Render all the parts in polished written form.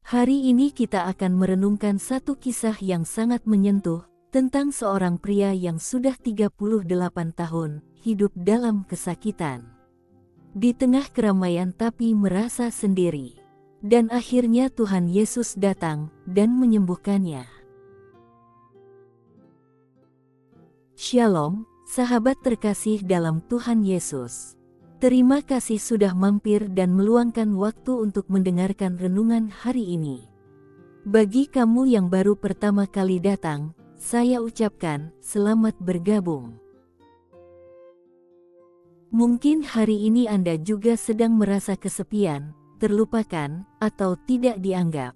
Hari ini kita akan merenungkan satu kisah yang sangat menyentuh tentang seorang pria yang sudah 38 tahun hidup dalam kesakitan. Di tengah keramaian tapi merasa sendiri. Dan akhirnya Tuhan Yesus datang dan menyembuhkannya. Shalom, sahabat terkasih dalam Tuhan Yesus. Terima kasih sudah mampir dan meluangkan waktu untuk mendengarkan renungan hari ini. Bagi kamu yang baru pertama kali datang, saya ucapkan selamat bergabung. Mungkin hari ini Anda juga sedang merasa kesepian, terlupakan, atau tidak dianggap.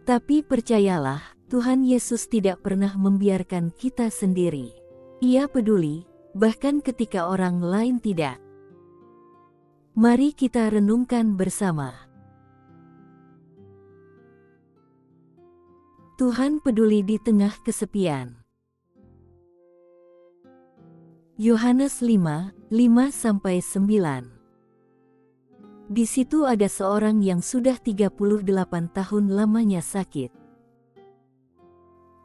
Tapi percayalah, Tuhan Yesus tidak pernah membiarkan kita sendiri. Ia peduli, bahkan ketika orang lain tidak. Mari kita renungkan bersama. Tuhan peduli di tengah kesepian. Yohanes 5, 5-9. Di situ ada seorang yang sudah 38 tahun lamanya sakit.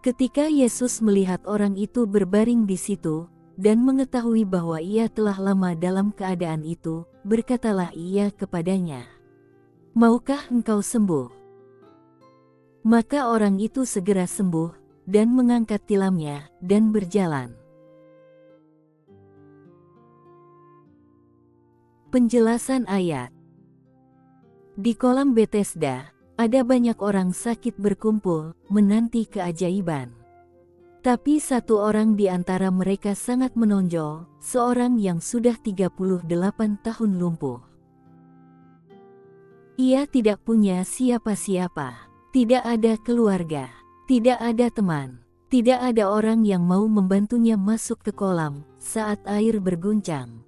Ketika Yesus melihat orang itu berbaring di situ, dan mengetahui bahwa ia telah lama dalam keadaan itu, berkatalah ia kepadanya, "Maukah engkau sembuh?" Maka orang itu segera sembuh, dan mengangkat tilamnya, dan berjalan. Penjelasan ayat. Di kolam Bethesda, ada banyak orang sakit berkumpul, menanti keajaiban. Tapi satu orang di antara mereka sangat menonjol, seorang yang sudah 38 tahun lumpuh. Ia tidak punya siapa-siapa, tidak ada keluarga, tidak ada teman, tidak ada orang yang mau membantunya masuk ke kolam saat air berguncang.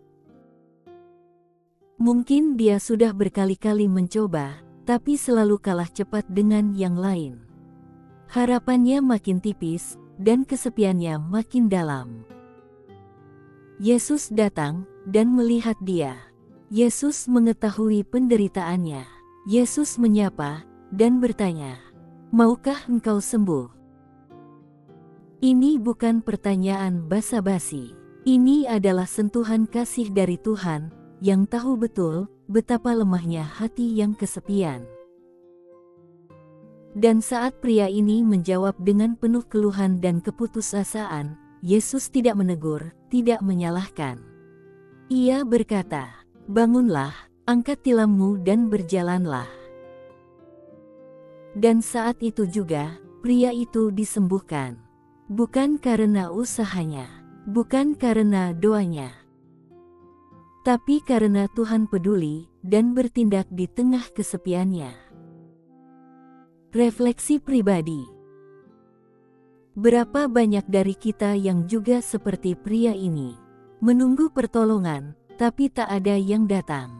Mungkin dia sudah berkali-kali mencoba, tapi selalu kalah cepat dengan yang lain. Harapannya makin tipis, dan kesepiannya makin dalam. Yesus datang dan melihat dia. Yesus mengetahui penderitaannya. Yesus menyapa dan bertanya, "Maukah engkau sembuh?" Ini bukan pertanyaan basa-basi. Ini adalah sentuhan kasih dari Tuhan yang tahu betul betapa lemahnya hati yang kesepian. Dan saat pria ini menjawab dengan penuh keluhan dan keputusasaan, Yesus tidak menegur, tidak menyalahkan. Ia berkata, "Bangunlah, angkat tilammu dan berjalanlah." Dan saat itu juga, pria itu disembuhkan. Bukan karena usahanya, bukan karena doanya, tapi karena Tuhan peduli dan bertindak di tengah kesepiannya. Refleksi pribadi. Berapa banyak dari kita yang juga seperti pria ini, menunggu pertolongan, tapi tak ada yang datang.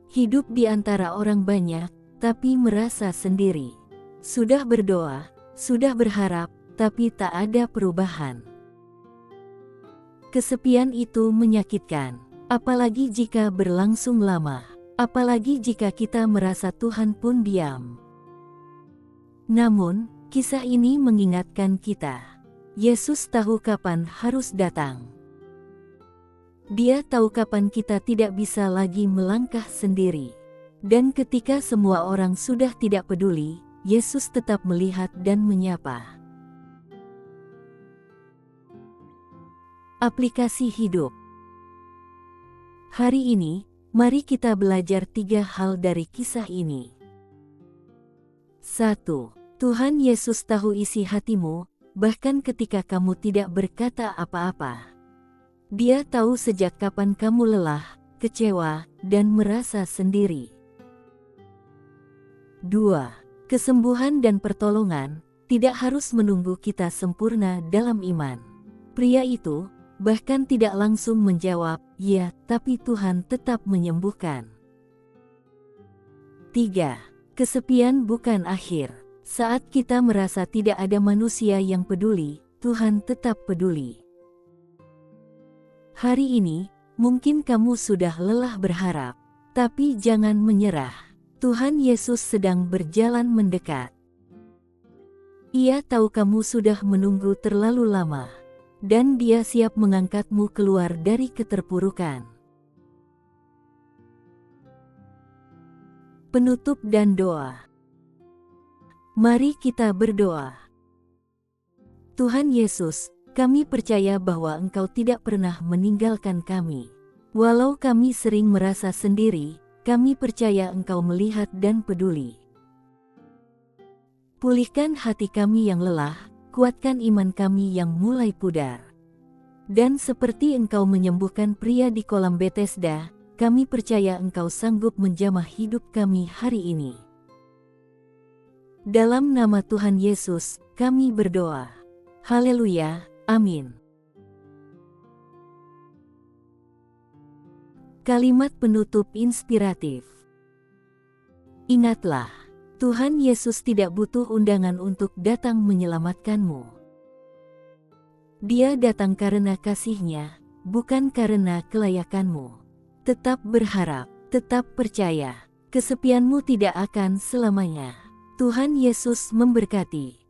Hidup di antara orang banyak, tapi merasa sendiri. Sudah berdoa, sudah berharap, tapi tak ada perubahan. Kesepian itu menyakitkan, apalagi jika berlangsung lama, apalagi jika kita merasa Tuhan pun diam. Namun, kisah ini mengingatkan kita, Yesus tahu kapan harus datang. Dia tahu kapan kita tidak bisa lagi melangkah sendiri. Dan ketika semua orang sudah tidak peduli, Yesus tetap melihat dan menyapa. Aplikasi hidup. Hari ini, mari kita belajar 3 hal dari kisah ini. 1. Tuhan Yesus tahu isi hatimu, bahkan ketika kamu tidak berkata apa-apa. Dia tahu sejak kapan kamu lelah, kecewa, dan merasa sendiri. 2. Kesembuhan dan pertolongan tidak harus menunggu kita sempurna dalam iman. Pria itu bahkan tidak langsung menjawab, "Ya," tapi Tuhan tetap menyembuhkan. 3. Kesepian bukan akhir. Saat kita merasa tidak ada manusia yang peduli, Tuhan tetap peduli. Hari ini, mungkin kamu sudah lelah berharap, tapi jangan menyerah. Tuhan Yesus sedang berjalan mendekat. Ia tahu kamu sudah menunggu terlalu lama, dan Dia siap mengangkatmu keluar dari keterpurukan. Penutup dan doa. Mari kita berdoa. Tuhan Yesus, kami percaya bahwa Engkau tidak pernah meninggalkan kami. Walau kami sering merasa sendiri, kami percaya Engkau melihat dan peduli. Pulihkan hati kami yang lelah, kuatkan iman kami yang mulai pudar. Dan seperti Engkau menyembuhkan pria di kolam Bethesda, kami percaya Engkau sanggup menjamah hidup kami hari ini. Dalam nama Tuhan Yesus, kami berdoa. Haleluya, amin. Kalimat penutup inspiratif. Ingatlah, Tuhan Yesus tidak butuh undangan untuk datang menyelamatkanmu. Dia datang karena kasih-Nya, bukan karena kelayakanmu. Tetap berharap, tetap percaya, kesepianmu tidak akan selamanya. Tuhan Yesus memberkati.